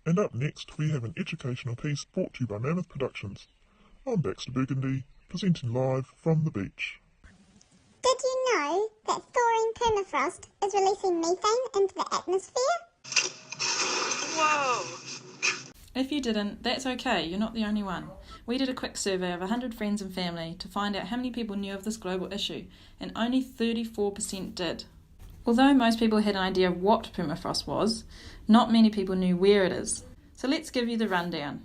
And up next, we have an educational piece brought to you by Mammoth Productions. I'm Baxter Burgundy, presenting live from the beach. Did you know that thawing permafrost is releasing methane into the atmosphere? Whoa! If you didn't, that's okay, you're not the only one. We did a quick survey of 100 friends and family to find out how many people knew of this global issue, and only 34% did. Although most people had an idea of what permafrost was, not many people knew where it is. So let's give you the rundown.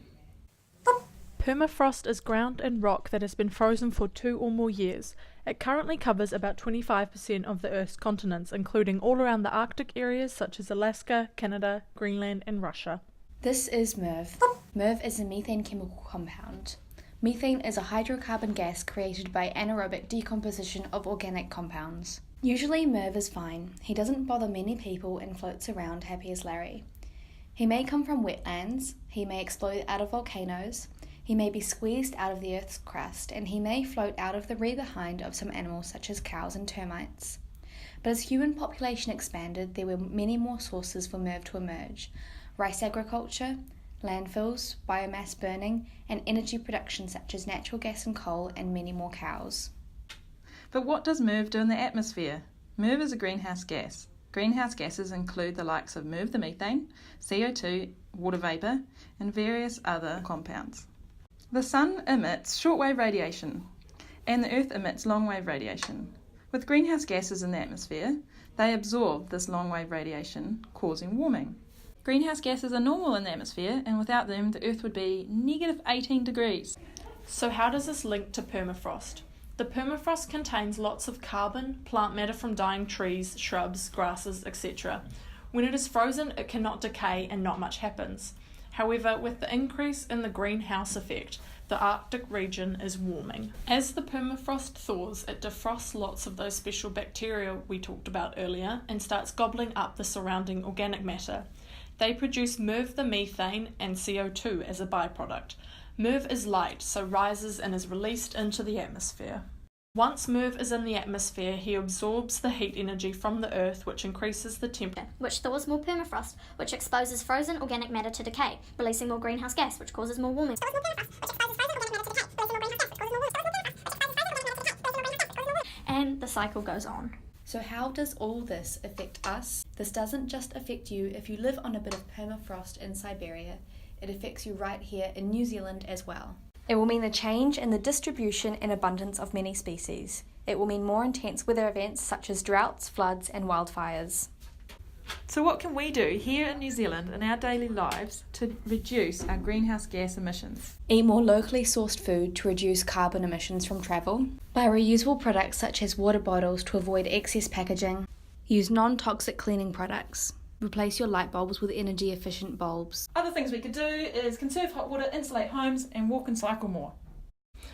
Permafrost is ground and rock that has been frozen for 2 or more years. It currently covers about 25% of the Earth's continents, including all around the Arctic areas such as Alaska, Canada, Greenland and Russia. This is MERV. MERV is a methane chemical compound. Methane is a hydrocarbon gas created by anaerobic decomposition of organic compounds. Usually MERV is fine. He doesn't bother many people and floats around happy as Larry. He may come from wetlands, he may explode out of volcanoes, he may be squeezed out of the Earth's crust, and he may float out of the rear behind of some animals such as cows and termites. But as human population expanded, there were many more sources for MERV to emerge. Rice agriculture, landfills, biomass burning, and energy production such as natural gas and coal, and many more cows. But what does MERV do in the atmosphere? MERV is a greenhouse gas. Greenhouse gases include the likes of MERV the methane, CO2, water vapour, and various other compounds. The sun emits shortwave radiation, and the earth emits longwave radiation. With greenhouse gases in the atmosphere, they absorb this longwave radiation, causing warming. Greenhouse gases are normal in the atmosphere, and without them, the earth would be negative 18 degrees. So how does this link to permafrost? The permafrost contains lots of carbon, plant matter from dying trees, shrubs, grasses, etc. When it is frozen, it cannot decay and not much happens. However, with the increase in the greenhouse effect, the Arctic region is warming. As the permafrost thaws, it defrosts lots of those special bacteria we talked about earlier and starts gobbling up the surrounding organic matter. They produce MERV the methane and CO2 as a byproduct. MERV is light, so rises and is released into the atmosphere. Once MERV is in the atmosphere, he absorbs the heat energy from the Earth, which increases the temperature, which thaws more permafrost, which exposes frozen organic matter to decay, releasing more greenhouse gas, which causes more warming. And the cycle goes on. So how does all this affect us? This doesn't just affect you if you live on a bit of permafrost in Siberia. It affects you right here in New Zealand as well. It will mean a change in the distribution and abundance of many species. It will mean more intense weather events such as droughts, floods and wildfires. So what can we do here in New Zealand in our daily lives to reduce our greenhouse gas emissions? Eat more locally sourced food to reduce carbon emissions from travel. Buy reusable products such as water bottles to avoid excess packaging. Use non-toxic cleaning products. Replace your light bulbs with energy efficient bulbs. Other things we could do is conserve hot water, insulate homes and walk and cycle more.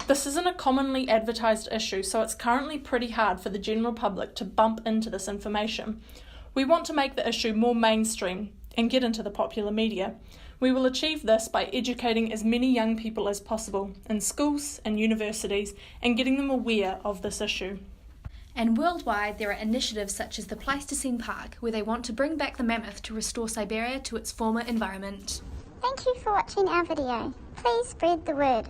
This isn't a commonly advertised issue, so it's currently pretty hard for the general public to bump into this information. We want to make the issue more mainstream and get into the popular media. We will achieve this by educating as many young people as possible in schools and universities and getting them aware of this issue. And worldwide there are initiatives such as the Pleistocene Park, where they want to bring back the mammoth to restore Siberia to its former environment. Thank you for watching our video. Please spread the word.